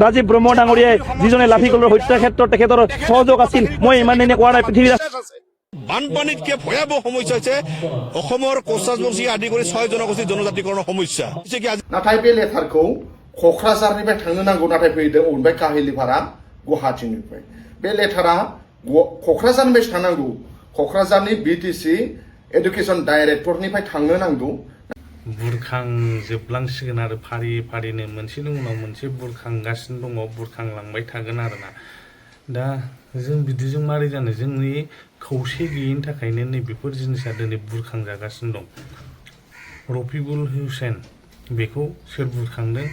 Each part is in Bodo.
ৰাজীৱ ব্ৰহ্ম ডাঙৰীয়াই যিজনে লাফিকলৰ হত্যাৰ ক্ষেত্ৰত তেখেতৰ সহযোগ আছিল মই ইমান দিনে কোৱা নাই পৃথিৱীৰ বানপানীতকে ভয়াবহ সমস্যা হৈছে অসমৰ কোচ ৰাজবংশী আদি কৰি 6 জনগোষ্ঠীৰ জনজাতিকৰণৰ সমস্যা नाथाय बे लेटारखौ क'क्राझारनिफ्राय थांनो नांगौ नाथाय फैदों अबेनिफ्राय काहिलिपारा गुवाहाटीनिफ्राय बे लेटारा क'क्राझारनिफ्राय थांनांगौ क'क्राझारनि बिटिसि एडुकेसन डाइरेक्टरनिफ्राय थांनो नांगौ बुरखांजोबलांसिगोन आरो फारि फारिनो मोनसेनि उनाव मोनसे बुरखांगासिनो दङ बुरखांलांबाय थागोन आरोना दा जों बिदिजों मारै जानो जोंनि खौसे गैयैनि थाखायनो नैबेफोर जिनिसा दिनै बुरखांजागासिनो दं रफिकुल हुसैन बेखौ सोर बुरखांदों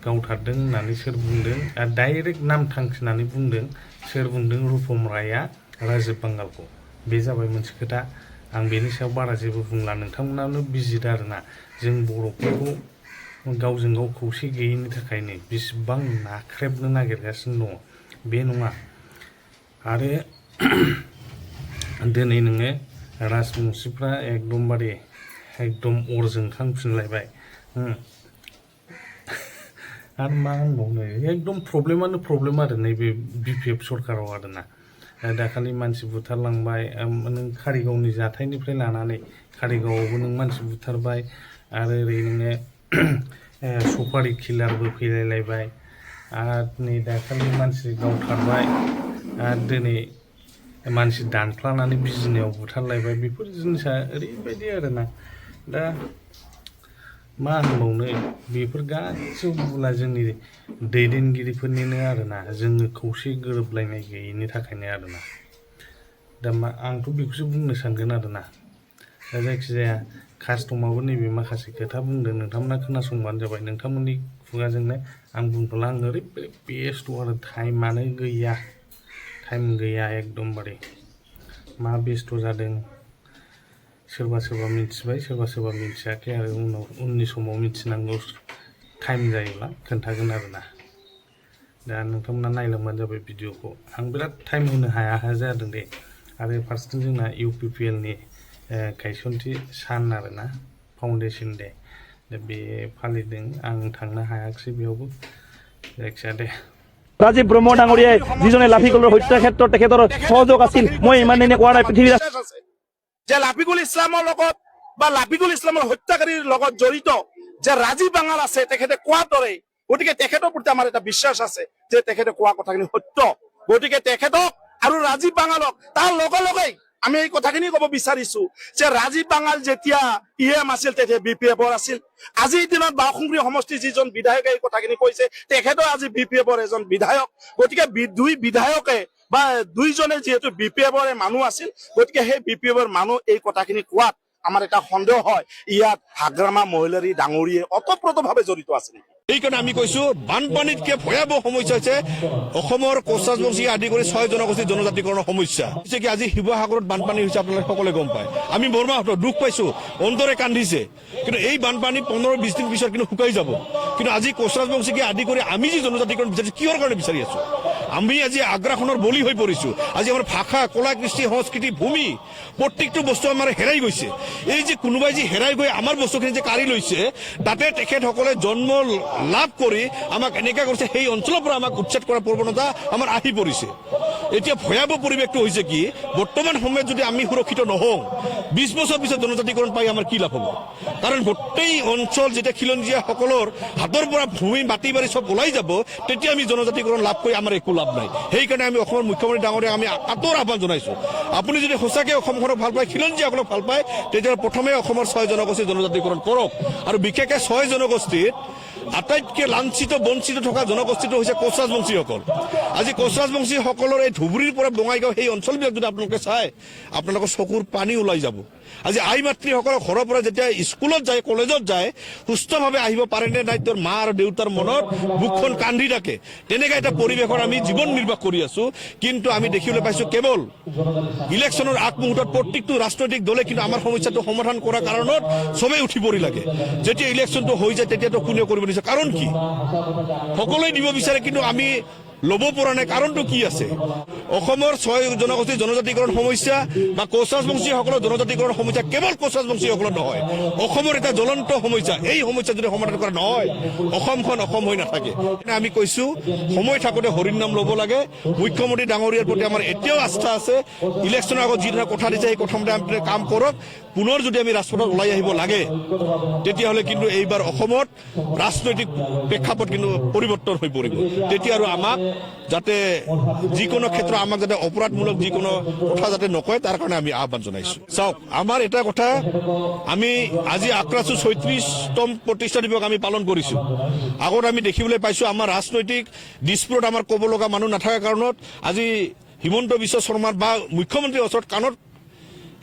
गावथारदों होननानै सोर बुंदों आरो डाइरेक्ट नाम थांखिनानै बुंदों सोर बुंदों रुपम रायआ राजीब बांगालखौ बे जाबाय मोनसे खोथा आं बेनि सायाव बारा जेबो बुंला नोंथांमोनानो बिजिर आरोना जों बर'फोरखौ गावजों गाव खौसे गैयैनि थाखायनो बिसिबां नाख्रेबनो नागिरगासिनो दङ बे नङा आरो दिनै नोङो राजबंशीफ्रा एकदम अर जोंखांफिनलायबाय आरो मा होनबावनो एकदम प्रब्लेम आरो नैबे बिपिएफ सरकाराव आरोना दाखालि मानसि बुथारलांबाय नों कारिगावनि जाथायनिफ्राय लानानै कारिगावआवबो नों मानसि बुथारबाय आरो ओरै नोङो सफारि किलारबो फैलायलायबाय आरो नै दाखालि मानसि गावथारबाय आरो दिनै मानसि दानख्लानानै बिजिनायाव बुथारलायबाय बेफोर जिनिसा ओरैबायदि आरोना दा मा होनबावनो बेफोर गासिबो बुला जोंनि दैदेनगिरिफोरनिनो आरोना जोङो खौसे गोरोबलायनाय गैयैनि थाखायनो आरोना दा आंथ' बेखौसो बुंनो सानगोन आरोना दा जायखिजाया कास्टमाबो नैबे माखासे खोथा बुंदों नोंथांमोना खोनासंबानो जाबाय नोंथांमोननि खुगाजोंनो आं बुंथ'ला आं ओरैबायदि बेस्थ' आरो टाइमानो गैया एकदमबारे मा बेस्थ' जादों सोरबा मिथिबाय सोरबा मिथियाखै आरो उननि समाव मिथिनांगौ टाइम जायोब्ला खोन्थागोन आरोना दा नोंथांमोना नायलांबानो जाबाय भिडिअखौ आं बिराद टाइम होनो हाया जादों दे आरो फारसेथिं जोंना इउपिपिएलनि गायसनथि सान आरोना फाउन्डेसन डे दा बे फालिदों आं थांनो हायाखिसै बेयावबो जायखिया दे ৰাজীৱ ব্ৰহ্ম ডাঙৰীয়াই যিজনে লাফিকলৰ হত্যাৰ ক্ষেত্ৰত তেখেতৰ সহযোগ আছিল মই ইমান দিনে কোৱা নাই পৃথিৱীৰ যে লাফিকুল ইছলামৰ লগত বা লাফিকুল ইছলামৰ হত্যাকাৰীৰ লগত জড়িত যে ৰাজীৱ বাঙাল আছে তেখেতে কোৱাৰ দৰে গতিকে তেখেতৰ প্ৰতি আমাৰ এটা বিশ্বাস আছে যে তেখেতে কোৱা কথাখিনি সত্য গতিকে তেখেতক আৰু ৰাজীৱ বাঙালক তাৰ লগে আমি এই কথাখিনি ক'ব বিচাৰিছো যে ৰাজীৱ বাঙাল যেতিয়া ইএম আছিল তেতিয়া বিপিএফৰ আছিল আজিৰ দিনত বাওঁসুংগুৰি সমষ্টিৰ যিজন বিধায়কে এই কথাখিনি কৈছে তেখেতৰ আজি বিপিএফৰ এজন বিধায়ক গতিকে দুই বিধায়কে বা দুইজনে যেহেতু বিপিএফৰ মানুহ আছিল গতিকে সেই বিপিএফৰ মানুহ এই কথাখিনি কোৱাত আমাৰ এটা সন্দেহ হয় ইয়াত হাগ্ৰামা মহিলাৰী ডাঙৰীয়ে অতপ্ৰতভাৱে জড়িত আছে এইকাৰণে আমি কৈছো বানপানীতকে ভয়াবহ সমস্যা হৈছে অসমৰ কোচ ৰাজবংশী আদি কৰি 6 জনগোষ্ঠীৰ জনজাতিকৰণৰ সমস্যা কি আজি শিৱসাগৰত বানপানী হৈছে আপোনালোকে সকলোৱে গম পায় আমি বৰমাহত দুখ পাইছো অন্তৰে কান্দিছে কিন্তু এই বানপানী 15-20 দিন পিছত কিন্তু শুকাই যাব কিন্তু আজি কোচ ৰাজবংশীকে আদি কৰি আমি যি জনজাতিকৰণ বিচাৰিছো কিহৰ কাৰণে বিচাৰি আছো আমি আজি আগ্ৰাসনৰ বলি হৈ পৰিছো আজি আমাৰ ভাষা কলা কৃষ্টি সংস্কৃতি ভূমি প্ৰত্যেকটো বস্তু আমাৰ হেৰাই গৈছে এই যে কোনোবাই যে হেৰাই গৈ আমাৰ বস্তুখিনি যে কাঢ়ি লৈছে তাতে তেখেতসকলে জন্ম লাভ কৰি আমাক এনেকা কৰিছে সেই অঞ্চলৰ পৰা আমাক উচ্ছেদ কৰাৰ প্ৰৱণতা আমাৰ আহি পৰিছে এতিয়া ভয়াবহ পৰিৱেশটো হৈছে কি বৰ্তমান সময়ত যদি আমি সুৰক্ষিত নহওঁ 20 বছৰ পিছত জনজাতিকৰণ পাই আমাৰ কি লাভ হ'ব কাৰণ গোটেই অঞ্চল যেতিয়া খিলঞ্জীয়াসকলৰ হাতৰ পৰা ভূমি মাটি বাৰী সব ওলাই যাব তেতিয়া আমি জনজাতিকৰণ লাভ কৰি আমাৰ একো লাভ নাই সেইকাৰণে আমি অসমৰ মুখ্যমন্ত্ৰী ডাঙৰীয়াক আমি আঁতৰ আহ্বান জনাইছো আপুনি যদি সঁচাকৈ অসমখনক ভাল পায় খিলঞ্জীয়াসকলক ভাল পায় তেতিয়া প্ৰথমে অসমৰ 6 জনগোষ্ঠীৰ জনজাতিকৰণ কৰক আৰু বিশেষকৈ 6 জনগোষ্ঠীত আটাইতকৈ লাঞ্ছিত বঞ্চিত থকা জনগোষ্ঠীটো হৈছে কোচ ৰাজবংশীসকল আজি কোচ ৰাজবংশীসকলৰ এই ধুবুৰীৰ পৰা বঙাইগাঁও সেই অঞ্চলবিলাক যদি আপোনালোকে চায় আপোনালোকৰ চকুৰ পানী ওলাই যাব আজি আই মাতৃসকলৰ ঘৰৰ পৰা যেতিয়া স্কুলত যায় কলেজত যায় সুস্থভাৱে আহিব পাৰে নে নাই তেওঁৰ মা আৰু দেউতাৰ মনত বুকখন কান্দি থাকে তেনেকুৱা এটা পৰিৱেশৰ আমি জীৱন নিৰ্বাহ কৰি আছো কিন্তু আমি দেখিবলৈ পাইছো কেৱল ইলেকশ্যনৰ আগমুহূৰ্তত প্ৰত্যেকটো ৰাজনৈতিক দলে কিন্তু আমাৰ সমস্যাটো সমাধান কৰাৰ কাৰণত চবেই উঠি পৰি লাগে যেতিয়া ইলেকশ্যনটো হৈ যায় তেতিয়াতো কোনেও কৰিব নিবিচাৰে কাৰণ কি সকলোৱে দিব বিচাৰে কিন্তু আমি ল'ব পৰা নাই কাৰণটো কি আছে অসমৰ 6 জনগোষ্ঠীৰ জনজাতিকৰণ সমস্যা বা কোচ ৰাজবংশীসকলৰ জনজাতিকৰণ সমস্যা কেৱল কোচ ৰাজবংশীসকলৰ নহয় অসমৰ এটা জ্বলন্ত সমস্যা এই সমস্যা যদি সমাধান কৰা নহয় অসমখন অসম হৈ নাথাকে আমি কৈছো সময় থাকোঁতে হৰিৰ নাম ল'ব লাগে মুখ্যমন্ত্ৰী ডাঙৰীয়াৰ প্ৰতি আমাৰ এতিয়াও আস্থা আছে ইলেকশ্যনৰ আগত যি ধৰণে কথা দিছে সেই কথামতে আমি কাম কৰক পুনৰ যদি আমি ৰাজপথত ওলাই আহিব লাগে তেতিয়াহ'লে কিন্তু এইবাৰ অসমত ৰাজনৈতিক প্ৰেক্ষাপট কিন্তু পৰিৱৰ্তন হৈ পৰিব তেতিয়া আৰু আমাক যাতে যিকোনো ক্ষেত্ৰত আমাক যাতে অপৰাধমূলক যিকোনো কথা যাতে নকয় তাৰ কাৰণে আমি আহ্বান জনাইছো চাওক আমাৰ এটা কথা আমি আজি আক্ৰাছো 36তম প্ৰতিষ্ঠা দিৱস আমি পালন কৰিছো আগত আমি দেখিবলৈ পাইছো আমাৰ ৰাজনৈতিক ডিস্পুট আমাৰ ক'ব লগা মানুহ নাথাকাৰ কাৰণত আজি হিমন্ত বিশ্ব শৰ্মাৰ বা মুখ্যমন্ত্ৰীৰ ওচৰত কাণত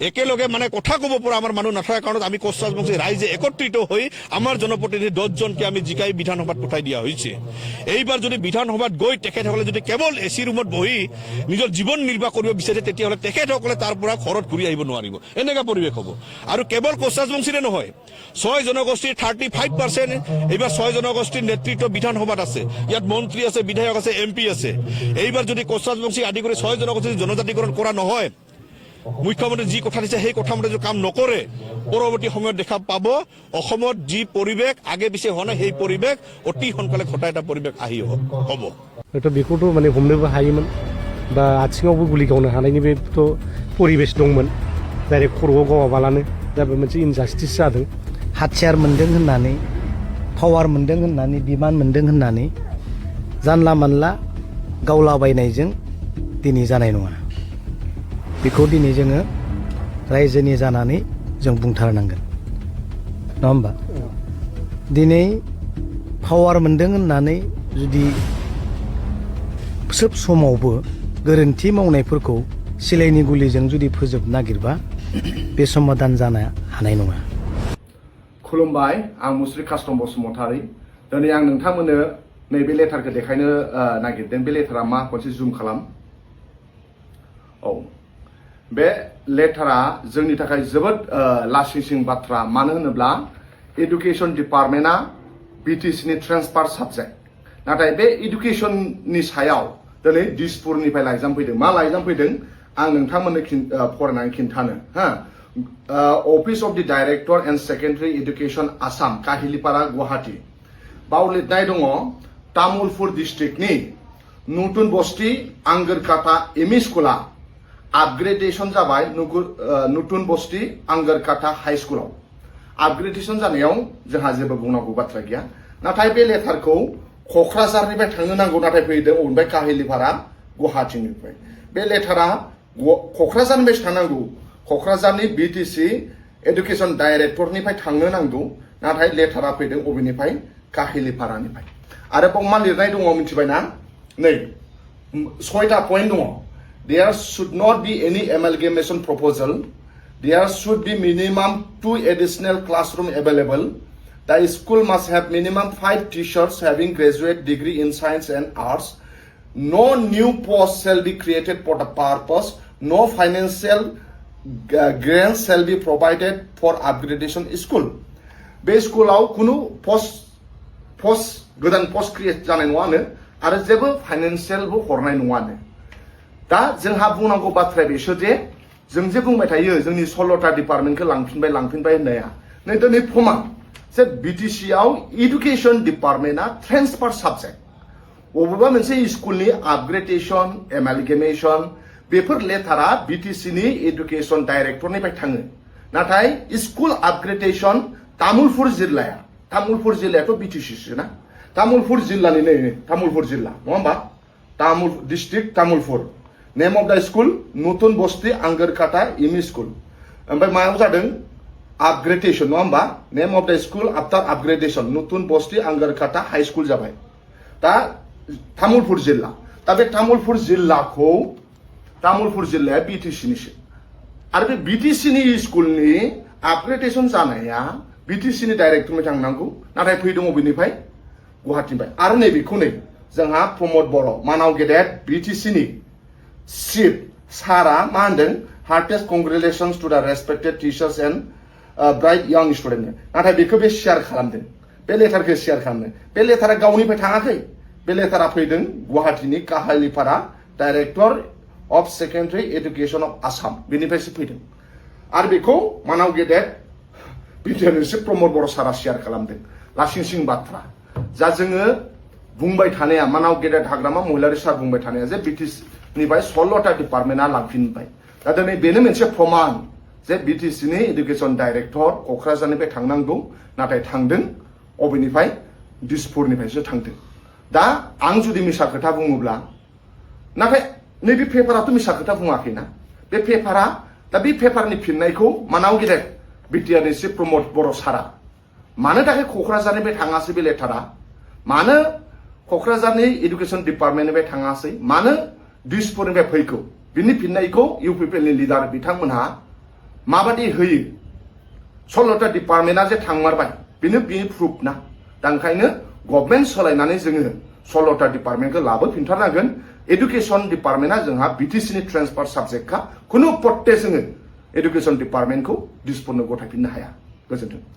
একেলগে মানে কথা ক'ব পৰা আমাৰ মানুহ নাথাকাৰ কাৰণত আমি কোচ ৰাজবংশী ৰাইজে একত্ৰিত হৈ আমাৰ জনপ্ৰতিনিধি 10জনকে আমি জিকাই বিধানসভাত পঠাই দিয়া হৈছে এইবাৰ যদি বিধানসভাত গৈ তেখেতসকলে যদি কেৱল এচি ৰুমত বহি নিজৰ জীৱন নিৰ্বাহ কৰিব বিচাৰে তেতিয়াহ'লে তেখেতসকলে তাৰ পৰা ঘৰত ঘূৰি আহিব নোৱাৰিব এনেকুৱা পৰিৱেশ হ'ব আৰু কেৱল কোচ ৰাজবংশীৰে নহয় 6 জনগোষ্ঠীৰ 35% এইবাৰ 6 জনগোষ্ঠীৰ নেতৃত্ব বিধানসভাত আছে ইয়াত মন্ত্ৰী আছে বিধায়ক আছে এমপি আছে এইবাৰ যদি কোচ ৰাজবংশী আদি কৰি 6 জনগোষ্ঠীৰ জনজাতিকৰণ কৰা নহয় মুখ্যমন্ত্ৰী যি কথা দিছে সেই কথামতে যদি কাম নকৰে পৰৱৰ্তী সময়ত দেখা পাব অসমত যি পৰিৱেশ আগে পিছে হোৱা নাই সেই পৰিৱেশ অতি সোনকালে ঘটা এটা পৰিৱেশ আহি হ'ব थ' बेखौथ' माने हमनोबो हायोमोन बा आथिङावबो गुलि गावनो हानायनिबोथ' परिबेस दंमोन डाइरेक्ट खर'आव गावाबालानो दा बे मोनसे इनजास्टिस जादों हाथियार मोनदों होननानै पावार मोनदों होननानै बिमान मोनदों होननानै जानला मानला गावलाबायनायजों दिनै जानाय नङा बेखौ दिनै जोङो रायजोनि जानानै जों बुंथारनांगोन नङा होमबा दिनै पावार मोनदों होननानै जुदि सोब समावबो गोरोन्थि मावनायफोरखौ सिलाइनि गुलिजों जुदि फोजोब नागिरबा बे समाधान जानो हानाय नङा खुलुमबाय आं मुस्रि कास्टम बसुमतारी दिनै आं नोंथांमोननो नैबे लेटारखौ देखायनो नागिरदों बे लेटारा मा खनसे जुम खालाम औ बे लेटारा जोंनि थाखाय जोबोद लासिंसिं बाथ्रा मानो होनोब्ला एडुकेशन डिपार्टमेन्टआ बिटिसिनि ट्रेन्सफार साबजेक्ट नाथाय बे एडुकेशननि सायाव दिनै दिसपुरनिफ्राय लाइजाम फैदों मा लाइजाम फैदों आं नोंथांमोननो फरायनानै खिन्थानो हा office of the director and secondary education Assam Kahilipara Guwahati बाव लिरनाय दङ तामुलपुर डिस्ट्रिक्टनि नतुन बस्ती आंगोरकाटा एमइ स्कुला आपग्रेडेशन जाबाय नतुन बस्ती आंगोरकाटा हाई स्कुलाव आपग्रेडेशन जानायाव जोंहा जेबो बुंनांगौ बाथ्रा गैया नाथाय बे लेटारखौ क'क्राझारनिफ्राय थांनो नांगौ नाथाय फैदों अबेनिफ्राय काहिलिपारा गुवाहाटीनिफ्राय बे लेटारा क'क्राझारनिफ्राय थांनांगौ क'क्राझारनि बिटिसि एडुकेशन डाइरेक्टरनिफ्राय थांनो नांगौ नाथाय लेटारा फैदों अबेनिफ्राय काहिलिपारानिफ्राय आरोबाव मा लिरनाय दङ मिथिबायना नै 6टा पइन्ट दङ There should not be any amalgamation proposal. There should be minimum 2 additional classroom available. The school must have minimum 5 teachers having graduate degree in science and arts. No new post shall be created for the purpose. No financial grants shall be provided for upgradation school. Be school आव कुनु post गोदान post create जानाय नङानो आरो जेबो financial बो हरनाय नङानो दा जोंहा बुंनांगौ बाथ्राया बेसो जे जों जे बुंबाय थायो जोंनि 16टा डिपार्टमेन्टखौ लांफिनबाय होननाया नै दिनै प्रमाण जे बिटिसि आव एडुकेशन डिपार्टमेन्टआ ट्रेन्सफार साबजेक्ट बबेबा मोनसे स्कुलनि आपग्रेडेशन एमालगेमेशन बेफोर लेटारा बिटिसिनि एडुकेशन डाइरेक्टरनिफ्राय थाङो नाथाय स्कुल आपग्रेडेशन तामुलपुर जिल्लायाथ' बिटिसिसो ना तामुलपुर जिल्लानि नै तामुलपुर जिल्ला नङा होमबा डिस्ट्रिक्ट तामुलपुर नेम अफ द स्कुल नतुन बस्ती आंगोरकाटा एमइ स्कुल ओमफ्राय मायाव जादों आपग्रेडेशन नङा होमबा नेम अफ द स्कुल आफ्टार आपग्रेडेशन नतुन बस्ती आंगोरकाटा हाई स्कुल जाबाय दा तामुलपुर जिल्ला दा बे तामुलपुर जिल्लाया बिटिसिनिसो आरो बे बिटिसिनि स्कुलनि आपग्रेडेशन जानाया बिटिसिनि डाइरेक्टरनिफ्राय थांनांगौ नाथाय फैदों अबेनिफ्राय गुवाहाटीनिफ्राय आरो नैबेखौ नै जोंहा प्रमद बर' मानाव गेदेर बिटिसिनि चिफ सारा मा होनदों हार्टेस्ट कंग्रेचुलेशन्स टु द respected teachers and bright young student नाथाय बेखौ बे शेयार खालामदों बे लेटारखौ शेयार खालामदों बे लेटारा गावनिफ्राय थाङाखै बे लेटारा फैदों गुवाहाटीनि Kahilipara director of secondary education of Assam बेनिफ्रायसो फैदों आरो बेखौ मानाव गेदेर बिटिआरनि चिफ प्रमद बर' सारा शेयार खालामदों लासिं सिं बाथ्रा जा जोङो बुंबाय थानाया मानाव गेदेर हाग्रामा महिलारि सार बुंबाय थानाया जे बिटिसिनिफ्राय 16टा डिपार्टमेन्टआ लांफिनबाय दा दिनै बेनो मोनसे प्रमाण जे बिटिसिनि एडुकेसन डाइरेक्टर क'क्राझारनिफ्राय थांनांगौ नाथाय थांदों अबेनिफ्राय दिसपुरनिफ्रायसो थांदों दा आं जुदि मिसा खोथा बुङोब्ला नाथाय नैबे पेपाराथ' मिसा खोथा बुङाखैना बे पेपारा दा बे पेपारनि फिननायखौ मानाव गेदेर बिटिआरनि चिफ प्रमद बर' सारा मानो थाखाय क'क्राझारनिफ्राय थाङासै बे लेटारा मानो क'क्राझारनि एडुकेसन डिपार्टमेन्टनिफ्राय थाङासै मानो दिसपुरनिफ्राय फैखौ बिनि फिननायखौ इउपिपिएलनि लिडार बिथांमोनहा माबादि होयो 16टा डिपार्टमेन्टआ जे थांमारबाय बेनो प्रुफ ना दा ओंखायनो गभर्नमेन्ट सोलायनानै जोङो 16टा डिपार्टमेन्टखौ लाबोफिनथारनांगोन एडुकेसन डिपार्टमेन्टआ जोंहा बिटिसिनि ट्रेन्सफार साबजेक्टखा खुनु पट्टे जोङो एडुकेसन डिपार्टमेन्टखौ दिसपुरनो गथायफिननो हाया गोजोन्थों